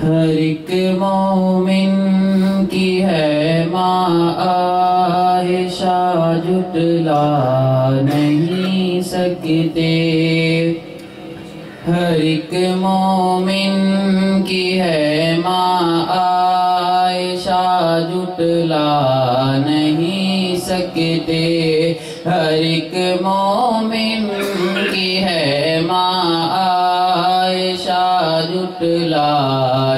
ہر ایک مومن کی ہے ماں عائشہ جھٹلا نہیں سکتے، ہر ایک مومن کی ہے ماں عائشہ جھٹلا نہیں سکتے، ہر ایک مومن کی ہے ماں عائشہ جھٹلا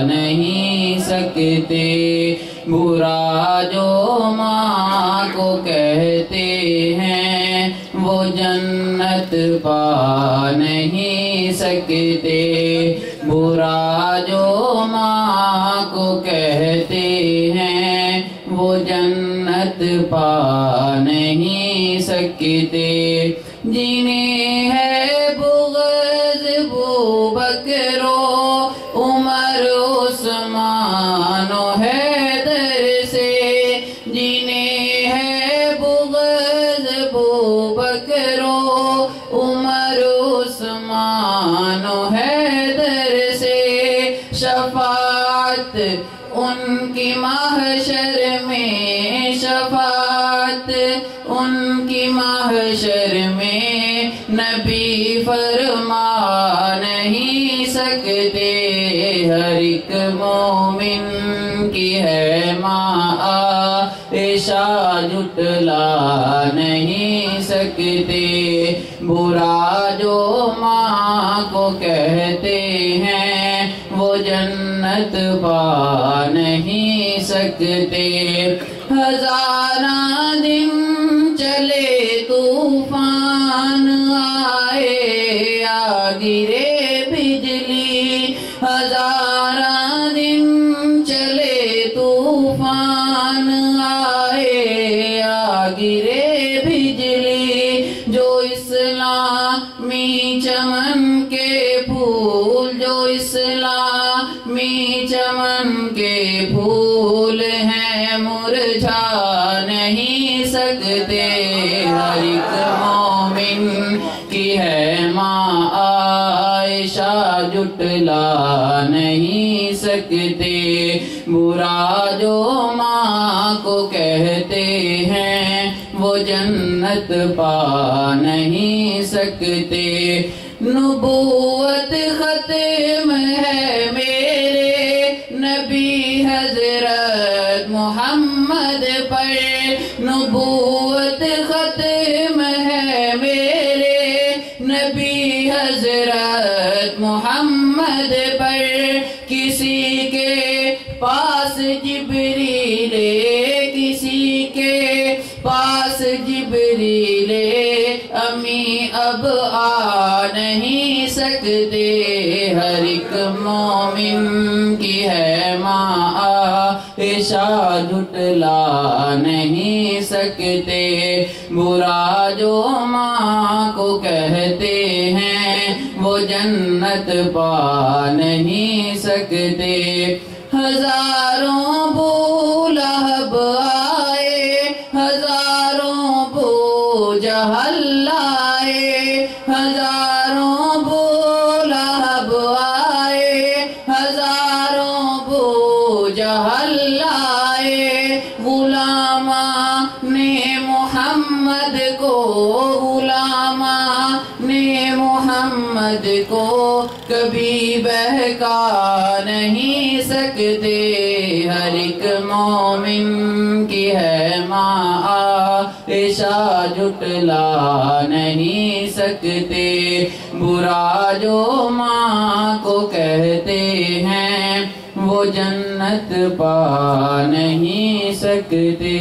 نہیں سکتے، برا جو ماں کو کہتے ہیں وہ جنت پا نہیں سکتے، برا جو ماں کو کہتے ہیں وہ جنت پا نہیں سکتے، جنہیں ہے بغض ابوبکر و عمر عثمان و حیدر سے، جنہیں ہے بغض ابوبکر و عمر عثمان و حیدر سے، شفاعت ان کی محشر میں، شفاعت ان کی محشر میں نبی فرما نہیں سکتے، ہر ایک مومن کی ہے ماں عائشہ جھٹلا نہیں سکتے، برا جو ماں کو کہتے ہیں وہ جنت پا نہیں سکتے، ہزاراں دن چلے طوفان آئے یا گرے بجلی، ہزاراں دن چلے طوفان آئے یا گرے بجلی، جو اسلامی چمن کے پھول، جو اسلامی چمن کے پھول ہیں مرجھا نہیں سکتے، ہر ایک مومن کی ہے ماں عائشہ جھٹلا نہیں سکتے، برا جو ماں کو کہتے ہیں وہ جنت پا نہیں سکتے، نبوت ختم ہے میرے نبی حضرت محمد پر، نبوت ختم ہے میرے نبی حضرت محمد پر، کسی کے پاس جبریل، کسی کے پاس جبریل امی اب آ نہیں سکتے، ہر ایک مومن کی ہے ماں عائشہ جھٹلا نہیں سکتے، برا جو ماں کو کہتے ہیں وہ جنت پا نہیں سکتے، ہزاروں ابو لہب آئے، ہزاروں ابو جہل آئے، ہزاروں ابو لہب آئے، ہزاروں ابو جہل آئے، غلامان محمد کو، غلامان محمد کو کبھی بہکا نہیں سکتے، ہر ایک مومن کی ہے ماں عائشہ جھٹلا نہیں سکتے، برا جو ماں کو کہتے ہیں وہ جنت پا نہیں سکتے۔